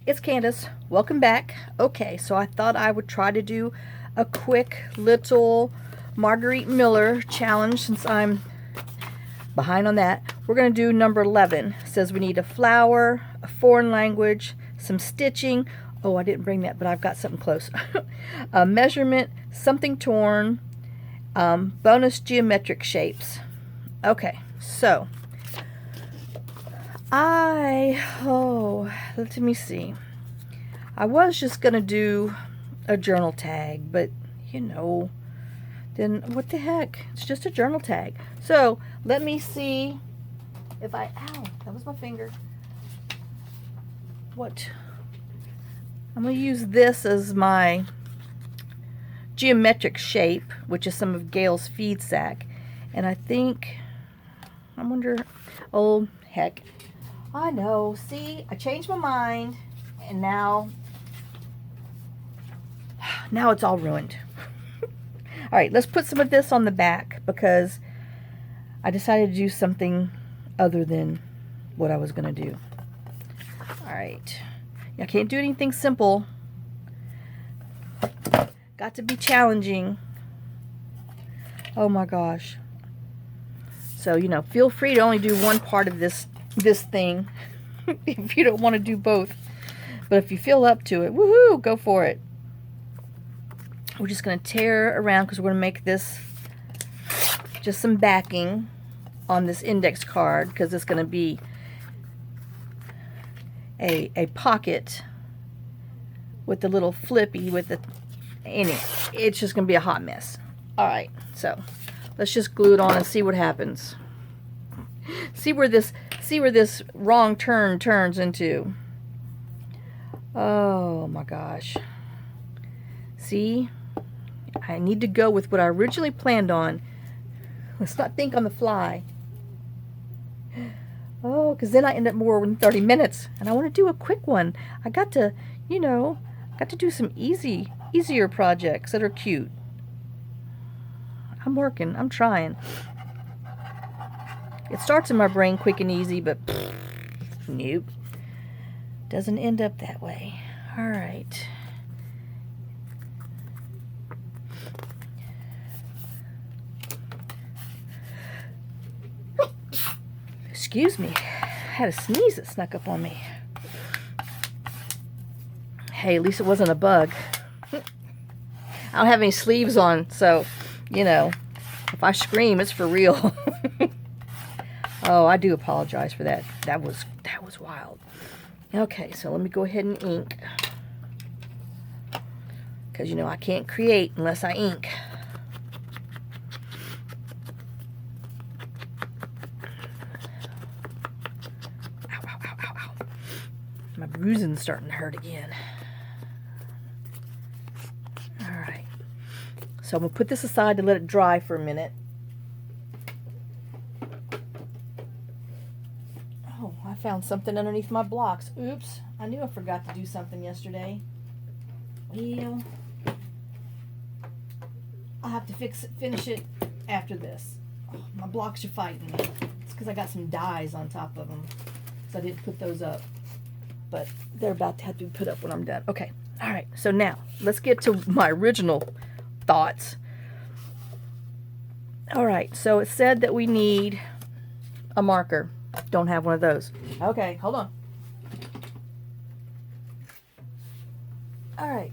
It's Candace. Welcome back. Okay, so I thought I would try to do a quick little Margarete Miller challenge since I'm behind on that. We're going to do number 11. It says we need a flower, a foreign language, some stitching. Oh, I didn't bring that, but I've got something close. A measurement, something torn, bonus geometric shapes. Okay, so let me see. I was just going to do a journal tag, but then what the heck? It's just a journal tag. So let me see if ow, that was my finger. What? I'm going to use this as my geometric shape, which is some of Gail's feed sack. And I wonder, oh, heck. I know. See, I changed my mind, and now it's all ruined. All right, let's put some of this on the back because I decided to do something other than what I was going to do. All right. I can't do anything simple. Got to be challenging. Oh my gosh. So, feel free to only do one part of this thing if you don't want to do both. But if you feel up to it, woohoo, go for it. We're just going to tear around because we're going to make this just some backing on this index card because it's going to be a pocket with the little flippy with the, anyway, it's just going to be a hot mess. All right, so let's just glue it on and see what happens. See where this wrong turn turns into. Oh my gosh. See? I need to go with what I originally planned on. Let's not think on the fly. Oh, because then I end up more than 30 minutes. And I want to do a quick one. I got to, do some easier projects that are cute. I'm working. I'm trying. It starts in my brain quick and easy, but nope. Doesn't end up that way. All right. Excuse me. I had a sneeze that snuck up on me. Hey, at least it wasn't a bug. I don't have any sleeves on, so, if I scream, it's for real. Oh, I do apologize for that. That was wild. Okay, so let me go ahead and ink. Because, I can't create unless I ink. Ow, ow, ow, ow, ow. My bruising's starting to hurt again. All right. So I'm going to put this aside to let it dry for a minute. Oh, I found something underneath my blocks. Oops. I knew I forgot to do something yesterday. Well, I'll have to finish it after this. Oh, my blocks are fighting me. It's because I got some dies on top of them. So I didn't put those up. But they're about to have to be put up when I'm done. Okay. All right. So now, let's get to my original thoughts. All right. So it said that we need a marker. Don't have one of those. Okay. Hold on. All right.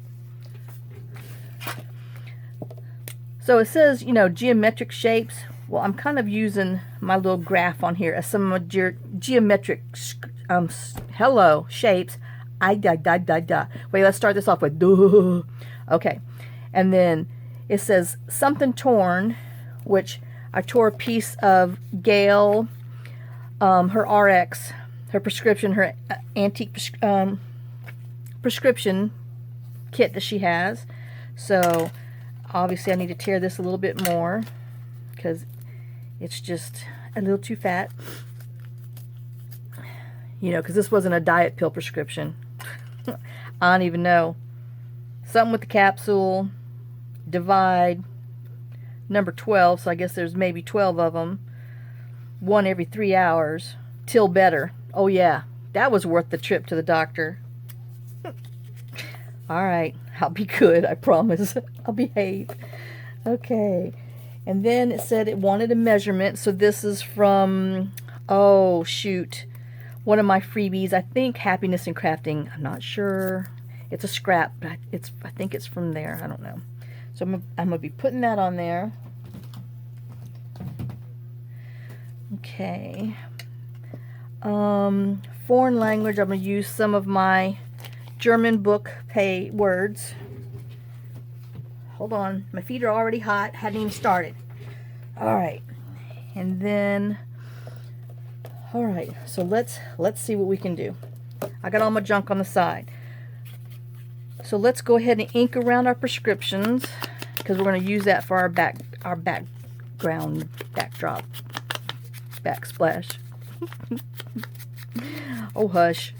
So it says, geometric shapes. Well, I'm kind of using my little graph on here as some of geometric shapes. Wait, let's start this off with duh. Okay. And then it says something torn, which I tore a piece of Gail, her RX, her prescription, her antique prescription kit that she has. So obviously I need to tear this a little bit more because it's just a little too fat. Because this wasn't a diet pill prescription. I don't even know. Something with the capsule, divide, number 12, so I guess there's maybe 12 of them. One every 3 hours, till better. Oh yeah, that was worth the trip to the doctor. All right, I'll be good, I promise. I'll behave. Okay, and then it said it wanted a measurement, so this is from, oh shoot, one of my freebies. I think Happiness in Crafting. I'm not sure. It's a scrap, but I think it's from there. I don't know. So I'm gonna be putting that on there. Okay. Foreign language. I'm gonna use some of my German book pay words. Hold on, my feet are already hot. Hadn't even started. All right, and then, all right. So let's see what we can do. I got all my junk on the side. So let's go ahead and ink around our prescriptions because we're going to use that for our background, backdrop, backsplash. Oh hush.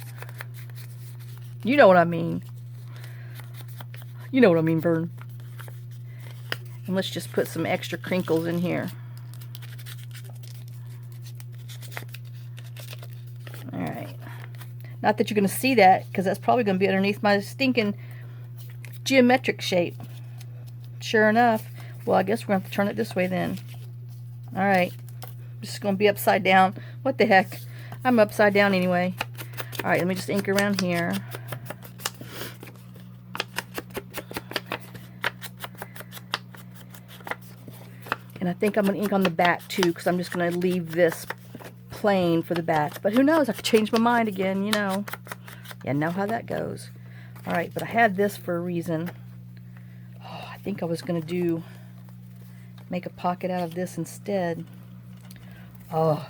You know what I mean. You know what I mean, Vern. And let's just put some extra crinkles in here. Alright. Not that you're going to see that, because that's probably going to be underneath my stinking geometric shape. Sure enough. Well, I guess we're going to have to turn it this way then. Alright. This is going to be upside down. What the heck? I'm upside down anyway. Alright, let me just ink around here. And I think I'm going to ink on the back too, because I'm just going to leave this plain for the back. But who knows? I could change my mind again, you know. You know how that goes. Alright, but I had this for a reason. Oh, I think I was going to make a pocket out of this instead. Oh,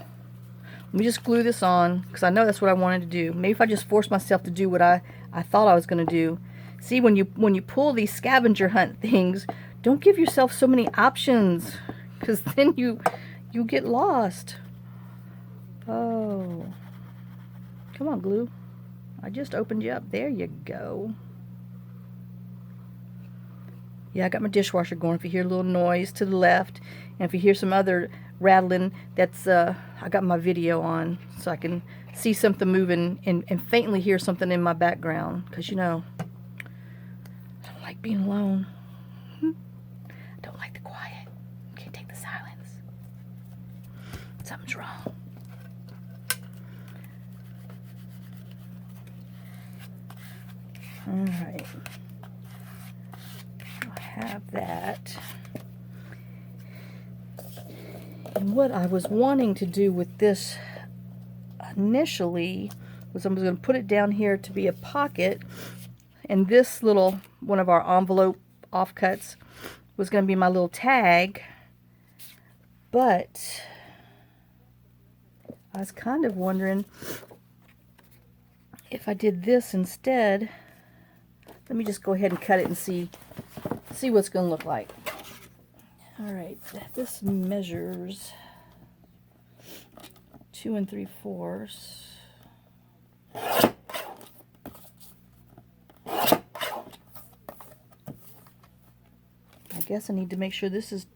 let me just glue this on, because I know that's what I wanted to do. Maybe if I just force myself to do what I thought I was going to do. See, when you pull these scavenger hunt things, don't give yourself so many options, because then you get lost. Oh, come on, glue. I just opened you up. There you go. Yeah, I got my dishwasher going. If you hear a little noise to the left, and if you hear some other rattling, that's I got my video on, so I can see something moving and faintly hear something in my background, because you know, I don't like being alone. I don't like the quiet. Can't take the silence. Something's wrong. Alright. I'll have that. And what I was wanting to do with this initially was I was going to put it down here to be a pocket, and this little one of our envelope offcuts was going to be my little tag, but I was kind of wondering if I did this instead. Let me just go ahead and cut it and see what it's going to look like. Alright, this measures 2 3/4. I guess I need to make sure this is,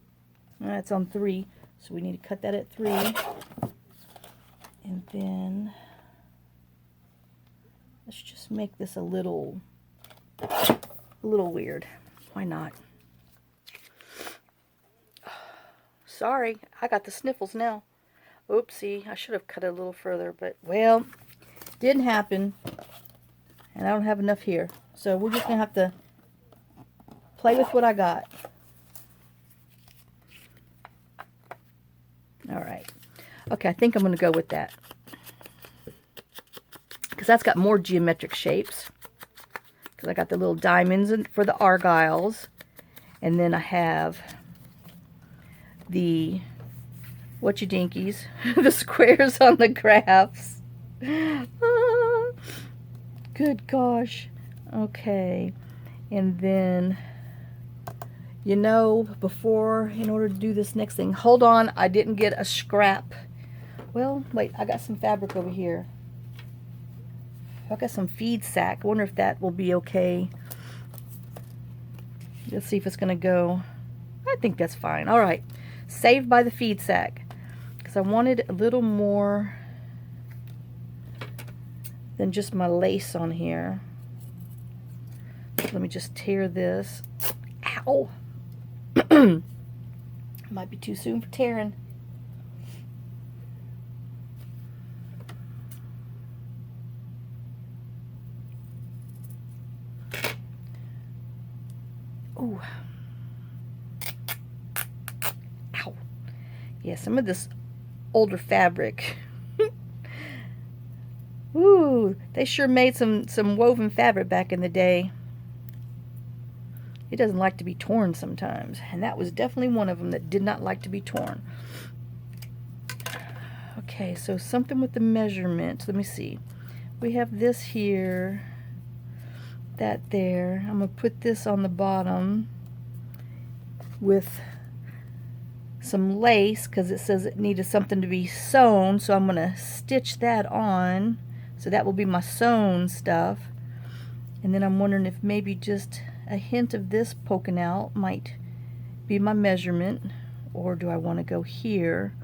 it's on 3, so we need to cut that at 3. And then let's just make this a little weird. Why not? Sorry, I got the sniffles now. Oopsie, I should have cut it a little further, but well, didn't happen. And I don't have enough here. So we're just going to have to play with what I got. Alright. Okay, I think I'm going to go with that. Because that's got more geometric shapes. Because I got the little diamonds for the argyles. And then I have the whatcha-dinkies, the squares on the graphs. Ah, good gosh. Okay. And then, you know, before, in order to do this next thing, hold on, I didn't get a scrap. Well, wait, I got some fabric over here. I got some feed sack. I wonder if that will be okay. Let's see if it's going to go. I think that's fine. All right. Saved by the feed sack. Because I wanted a little more than just my lace on here. Let me just tear this. Ow! Might be too soon for tearing. Ooh. Ow. Yeah, some of this older fabric. Ooh, they sure made some woven fabric back in the day. It doesn't like to be torn sometimes, and that was definitely one of them that did not like to be torn. Okay, so something with the measurement. Let me see. We have this here, that there. I'm going to put this on the bottom with some lace because it says it needed something to be sewn, so I'm going to stitch that on. So that will be my sewn stuff. And then I'm wondering if maybe just a hint of this poking out might be my measurement, or do I want to go here?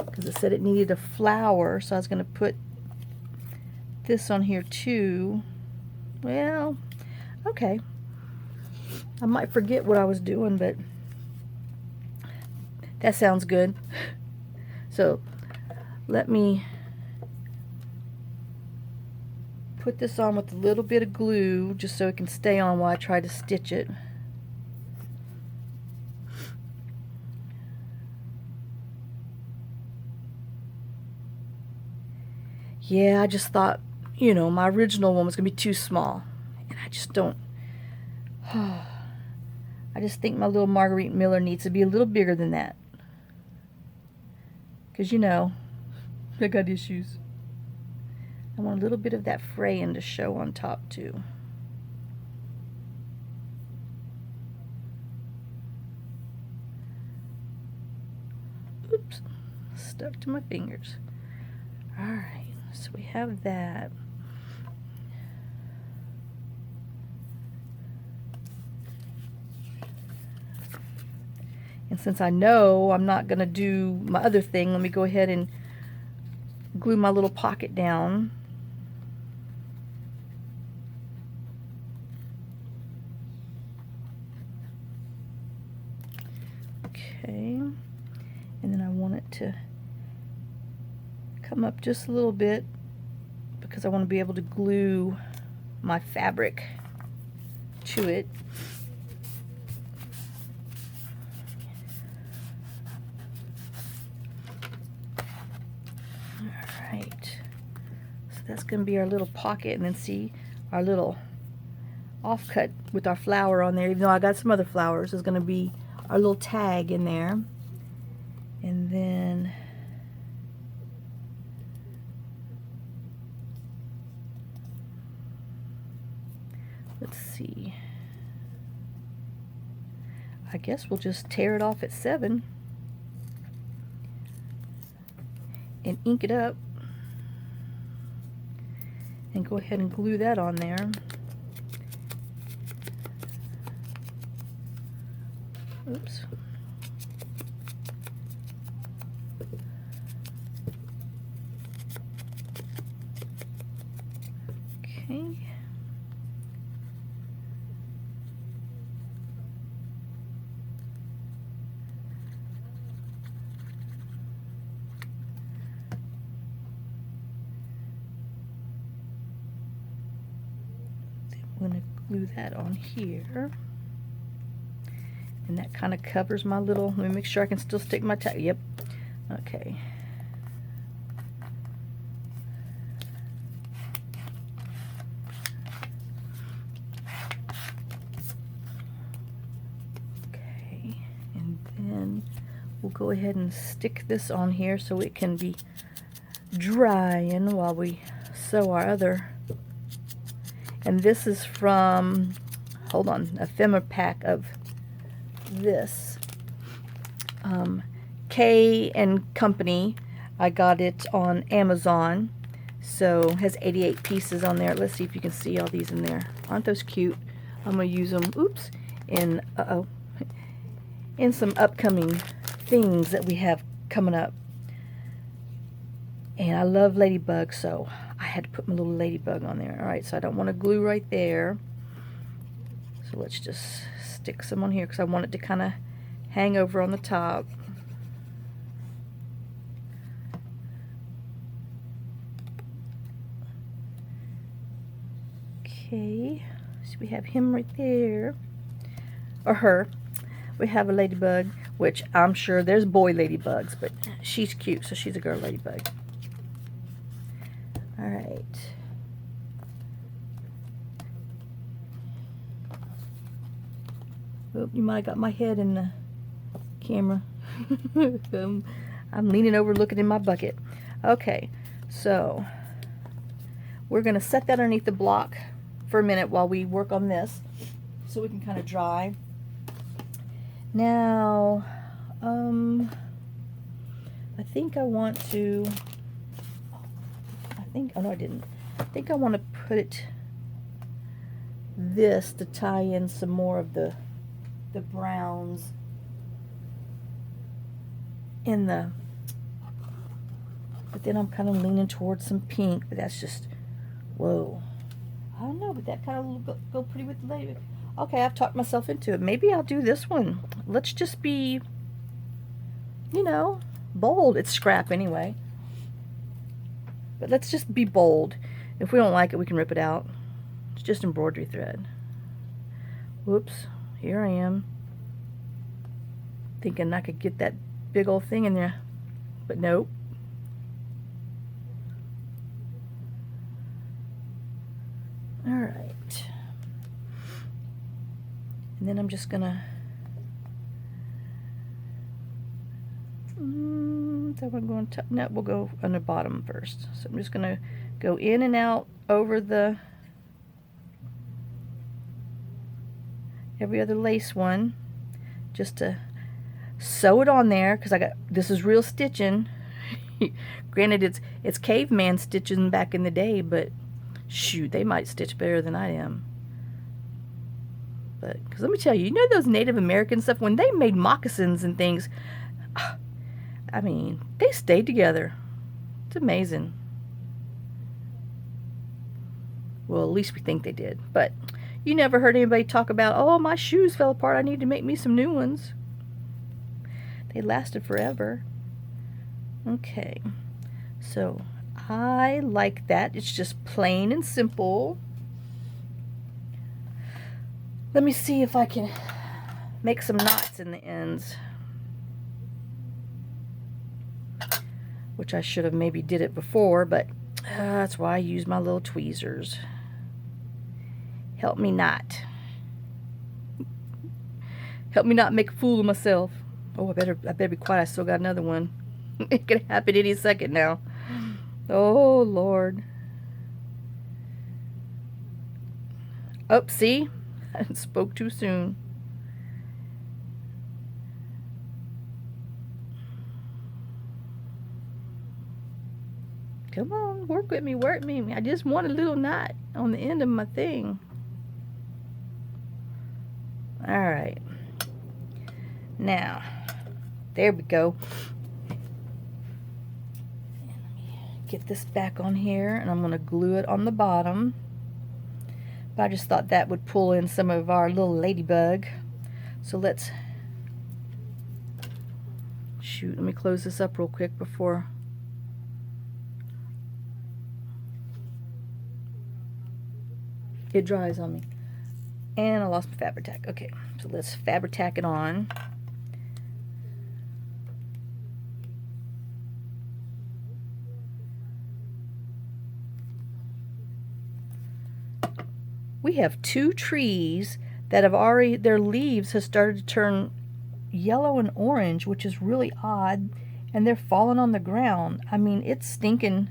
Because it said it needed a flower, so I was going to put this on here too. Well, okay. I might forget what I was doing, but that sounds good. So let me put this on with a little bit of glue just so it can stay on while I try to stitch it. Yeah, I just thought, you know, my original one was going to be too small. And I just don't. I just think my little Margarete Miller needs to be a little bigger than that. Because, you know, I got issues. I want a little bit of that fraying to show on top too. Oops, stuck to my fingers. Alright, so we have that. And since I know I'm not going to do my other thing, let me go ahead and glue my little pocket down. Okay, and then I want it to come up just a little bit because I want to be able to glue my fabric to it. Alright, so that's going to be our little pocket, and then see our little offcut with our flower on there. Even though I got some other flowers, is going to be our little tag in there. And then let's see, I guess we'll just tear it off at 7 and ink it up and go ahead and glue that on there. Oops. Okay. I'm going to glue that on here. And that kind of covers my little, let me make sure I can still stick my tag. Yep. Okay. Okay. And then we'll go ahead and stick this on here so it can be drying while we sew our other. And this is from, hold on, a ephemera pack of this K and Company. I got it on Amazon, so it has 88 pieces on there. Let's see if you can see all these in there. Aren't those cute? I'm gonna use them, oops, in in some upcoming things that we have coming up. And I love ladybugs, so I had to put my little ladybug on there. All right, so I don't want to glue right there. So let's just stick some on here because I want it to kind of hang over on the top. Okay, so we have him right there, or her. We have a ladybug, which I'm sure there's boy ladybugs, but she's cute, so she's a girl ladybug. All right. Oh, you might have got my head in the camera. I'm leaning over looking in my bucket. Okay, so we're going to set that underneath the block for a minute while we work on this so we can kind of dry. Now, I think I want to, oh no I didn't. I think I want to put this to tie in some more of the browns in the, but then I'm kind of leaning towards some pink, but that's just, whoa. I don't know, but that kind of go pretty with the lady. Okay, I've talked myself into it. Maybe I'll do this one. Let's just be, you know, bold. It's scrap anyway. But let's just be bold. If we don't like it, we can rip it out. It's just embroidery thread. Whoops. Here I am. Thinking I could get that big old thing in there. But nope. Alright. And then I'm just gonna so we're going to, no, we'll go on the bottom first. So I'm just gonna go in and out over the every other lace one just to sew it on there, because I got, this is real stitching. Granted, it's caveman stitching back in the day, but shoot, they might stitch better than I am. But, because let me tell you, you know those Native American stuff, when they made moccasins and things, I mean, they stayed together. It's amazing. Well, at least we think they did. But you never heard anybody talk about, oh, my shoes fell apart, I need to make me some new ones. They lasted forever. Okay, so I like that. It's just plain and simple. Let me see if I can make some knots in the ends, which I should have maybe did it before, but that's why I use my little tweezers. Help me not. Help me not make a fool of myself. Oh, I better be quiet. I still got another one. It could happen any second now. Oh, Lord. Oh, see? I spoke too soon. Come on, work with me, work me. I just want a little knot on the end of my thing. All right. Now, there we go. Let me get this back on here, and I'm going to glue it on the bottom. But I just thought that would pull in some of our little ladybug. So let's, shoot, let me close this up real quick before. It dries on me. And I lost my Fabri-Tac. Okay, so let's Fabri-Tac it on. We have two trees that have already, their leaves have started to turn yellow and orange, which is really odd, and they're falling on the ground. I mean, it's stinking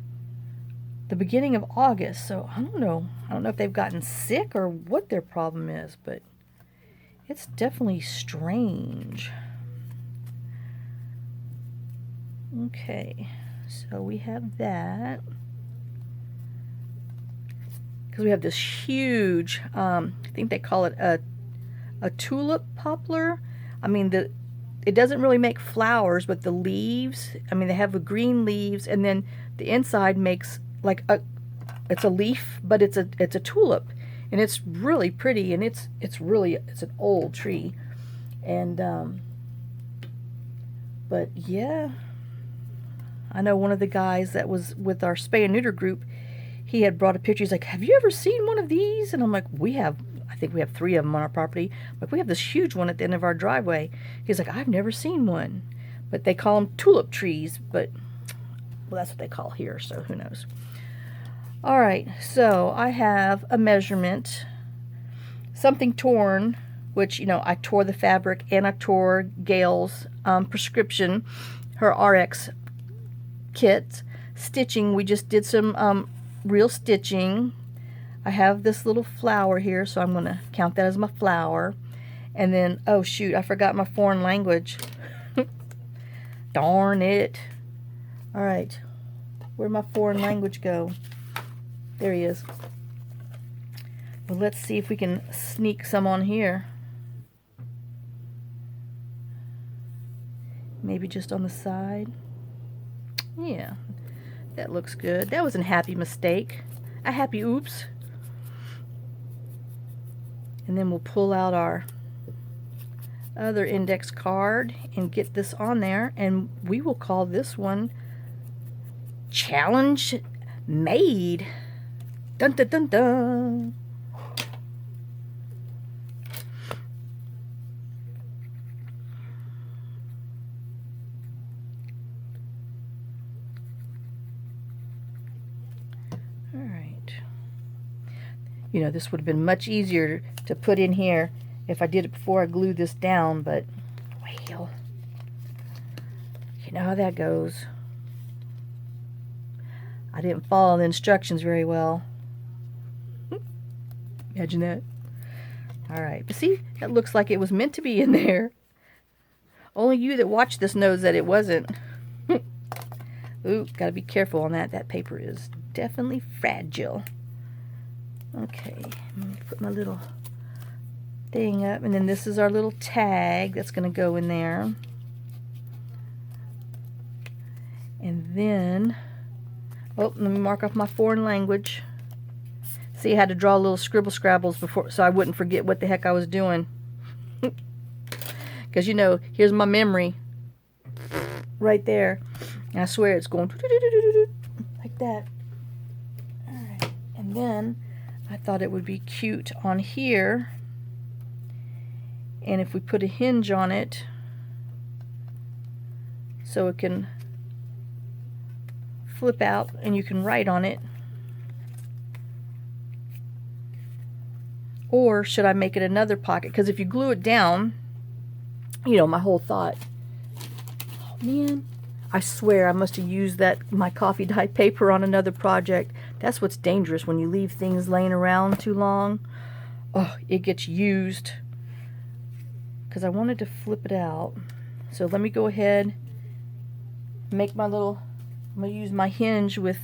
the beginning of August, so I don't know. I don't know if they've gotten sick or what their problem is, but it's definitely strange. Okay, so we have that. Because we have this huge, I think they call it a tulip poplar. I mean, it doesn't really make flowers, but the leaves, I mean, they have the green leaves, and then the inside makes like it's a leaf, but it's a tulip, and it's really pretty, and it's an old tree, and but yeah, I know one of the guys that was with our spay and neuter group, he had brought a picture. He's like, "Have you ever seen one of these?" And I'm like, "We have. I think we have 3 of them on our property. Like, we have this huge one at the end of our driveway." He's like, "I've never seen one." But they call them tulip trees, but, well, that's what they call here, so who knows. All right, so I have a measurement, something torn, which, you know, I tore the fabric, and I tore Gail's prescription, her RX kit. Stitching, we just did some real stitching. I have this little flower here, so I'm going to count that as my flower. And then, oh shoot, I forgot my foreign language. Darn it. All right, where'd my foreign language go? There he is. Well, let's see if we can sneak some on here. Maybe just on the side. Yeah, that looks good. That was a happy mistake. A happy oops. And then we'll pull out our other index card and get this on there, and we will call this one Challenge Made. Dun dun dun dun. All right. You know, this would have been much easier to put in here if I did it before I glued this down, but, well, you know how that goes. I didn't follow the instructions very well. Imagine that. All right, but see, that looks like it was meant to be in there. Only you that watched this knows that it wasn't. Ooh, gotta be careful on that. That paper is definitely fragile. Okay, I'm gonna put my little thing up, and then this is our little tag that's gonna go in there. And then, oh, let me mark off my foreign language. See, I had to draw little scribble scrabbles before, so I wouldn't forget what the heck I was doing. Because, you know, here's my memory right there. And I swear it's going like that. All right. And then I thought it would be cute on here. And if we put a hinge on it, so it can flip out and you can write on it. Or should I make it another pocket? Because if you glue it down, you know, my whole thought, oh man, I swear I must have used my coffee dye paper on another project. That's what's dangerous when you leave things laying around too long. Oh, it gets used. Because I wanted to flip it out. So let me go ahead, make my little, I'm going to use my hinge with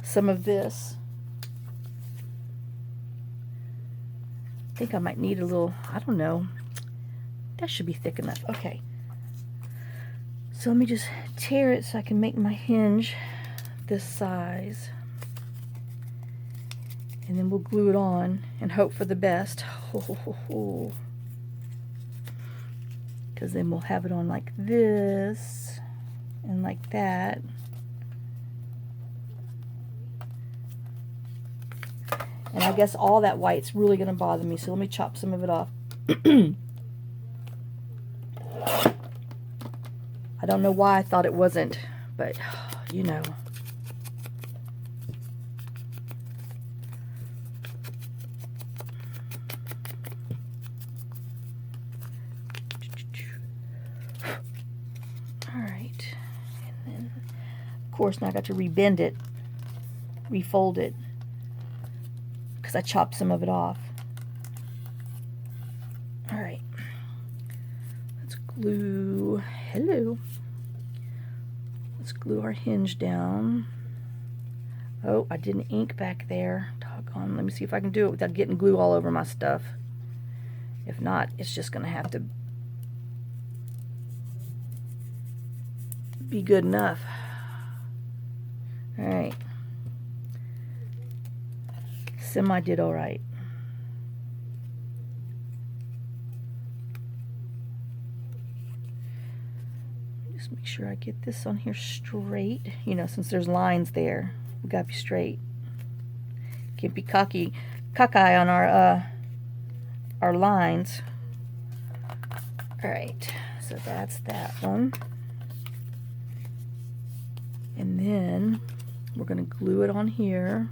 some of this. I think I might need a little, I don't know. That should be thick enough. Okay. So let me just tear it so I can make my hinge this size. And then we'll glue it on and hope for the best. Because then we'll have it on like this and like that. And I guess all that white's really going to bother me, so let me chop some of it off. I don't know why I thought it wasn't, but you know. All right. And then, of course, now I got to rebend it, refold it, because I chopped some of it off. All right. Let's glue. Hello. Let's glue our hinge down. Oh, I didn't ink back there. Doggone. Let me see if I can do it without getting glue all over my stuff. If not, it's just going to have to be good enough. All right. Semi did all right. Just make sure I get this on here straight. You know, since there's lines there, we gotta be straight. Can't be cockeye on our lines. All right, so that's that one. And then we're gonna glue it on here.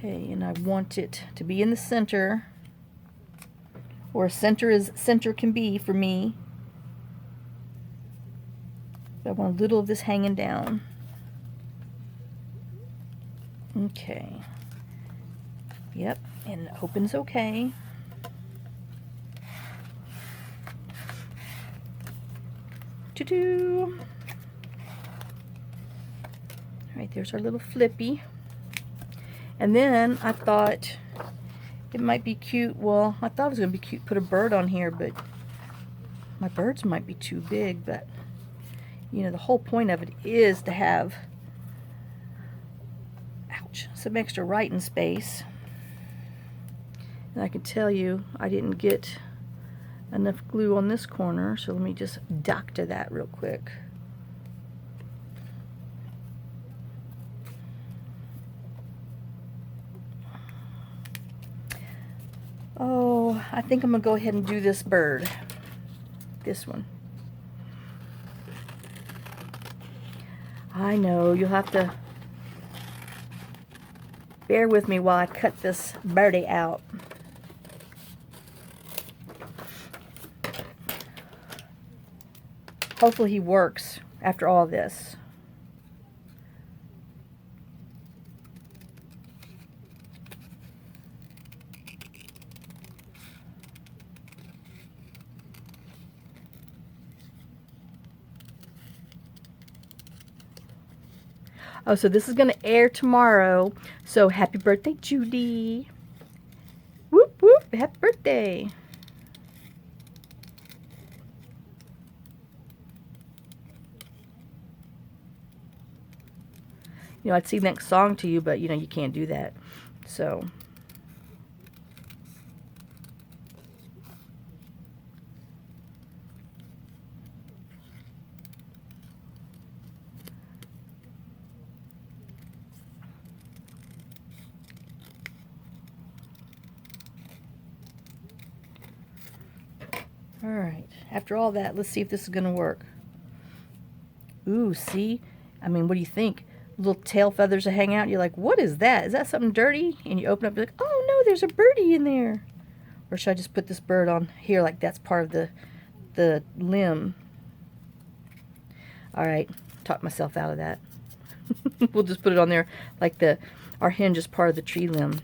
Okay, and I want it to be in the center, or center as center can be for me. But I want a little of this hanging down. Okay. Yep, and it opens okay. All right, there's our little flippy. And then I thought it might be cute. Well, I thought it was going to be cute, put a bird on here, but my birds might be too big. But, you know, the whole point of it is to have, ouch, some extra writing space. And I can tell you, I didn't get enough glue on this corner, so let me just doctor that real quick. Oh, I think I'm going to go ahead and do this bird. This one. I know, you'll have to bear with me while I cut this birdie out. Hopefully he works after all this. Oh, so this is going to air tomorrow. So happy birthday, Judy. Whoop, whoop, happy birthday. You know, I'd sing that song to you, but, you know, you can't do that. So. All right, after all that, let's see if this is going to work. Ooh, see? I mean, what do you think? Little tail feathers that hang out. You're like, what is that? Is that something dirty? And you open up, you're like, oh no, there's a birdie in there. Or should I just put this bird on here like that's part of the limb? All right, talk myself out of that. We'll just put it on there like our hinge is part of the tree limb.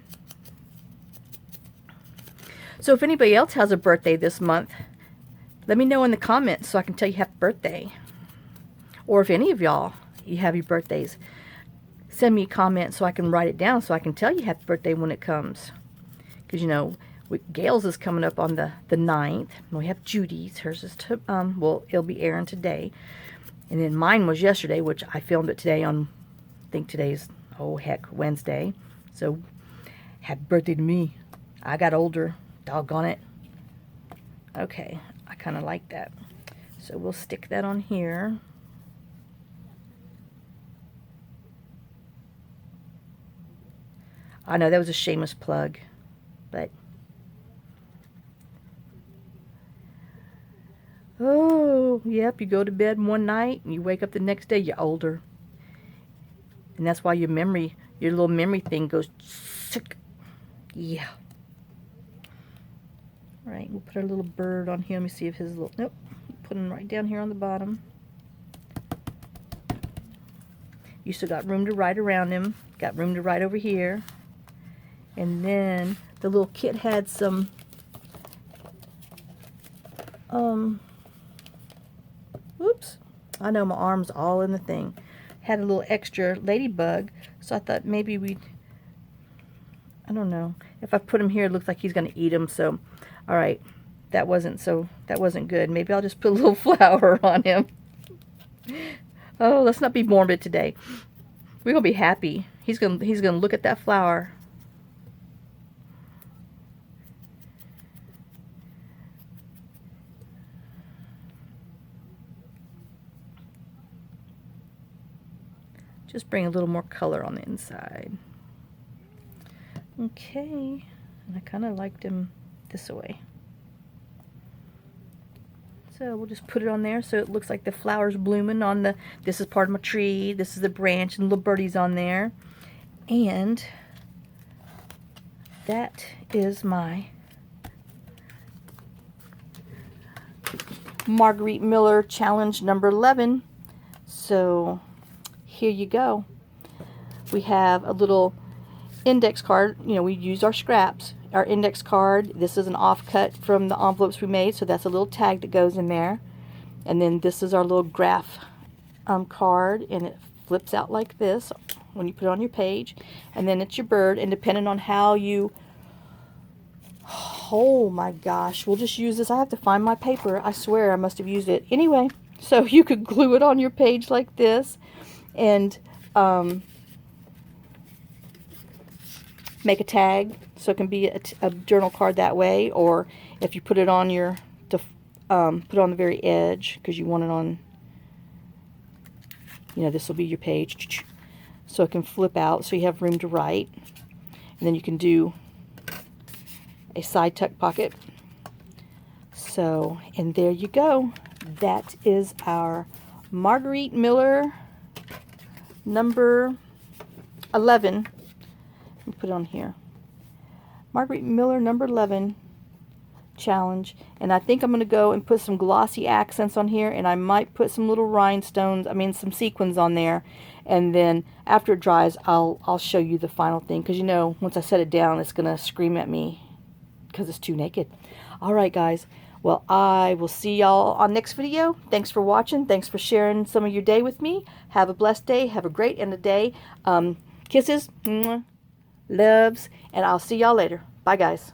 So if anybody else has a birthday this month, let me know in the comments so I can tell you happy birthday. Or if any of y'all, you have your birthdays, send me a comment so I can write it down so I can tell you happy birthday when it comes. Because, you know, Gail's is coming up on the 9th. We have Judy's. Hers is, well, it'll be airing today. And then mine was yesterday, which I filmed it today on, I think today's, oh heck, Wednesday. So, happy birthday to me. I got older. Doggone it. Okay, I kind of like that. So we'll stick that on here. I know that was a shameless plug, but oh, yep, you go to bed one night and you wake up the next day, you're older. And that's why your little memory thing goes sick. Yeah. All right, we'll put our little bird on here. Let me see if his little, nope, put him right down here on the bottom. You still got room to write around him. Got room to write over here. And then the little kit had some oops, I know my arm's all in the thing. Had a little extra ladybug, so I thought maybe we'd, I don't know, if I put him here it looks like he's gonna eat him. So all right, that wasn't good. Maybe I'll just put a little flour on him. Oh, let's not be morbid today. We're gonna be happy. He's gonna look at that flower. Just bring a little more color on the inside. Okay, and I kind of liked him this way. So we'll just put it on there so it looks like the flowers blooming on the, this is part of my tree, this is the branch, and little birdies on there. And that is my Margarete Miller challenge number 11. So here you go. We have a little index card. You know, we use our scraps. Our index card, this is an offcut from the envelopes we made, so that's a little tag that goes in there. And then this is our little graph card, and it flips out like this when you put it on your page. And then it's your bird, and depending on how you, oh my gosh, we'll just use this. I have to find my paper. I swear I must have used it. Anyway, so you could glue it on your page like this, and make a tag, so it can be a journal card that way. Or if you put it on your, put it on the very edge, because you want it on, you know, this will be your page, so it can flip out, so you have room to write. And then you can do a side tuck pocket. So, and there you go. That is our Margarete Miller number 11. Let me put it on here. Margarete Miller number 11 challenge. And I think I'm going to go and put some glossy accents on here, and I might put some little rhinestones, some sequins on there. And then after it dries, I'll show you the final thing, because you know, once I set it down, it's going to scream at me because it's too naked. Alright guys, well, I will see y'all on next video. Thanks for watching. Thanks for sharing some of your day with me. Have a blessed day. Have a great end of day. Kisses. Mwah. Loves, and I'll see y'all later. Bye guys.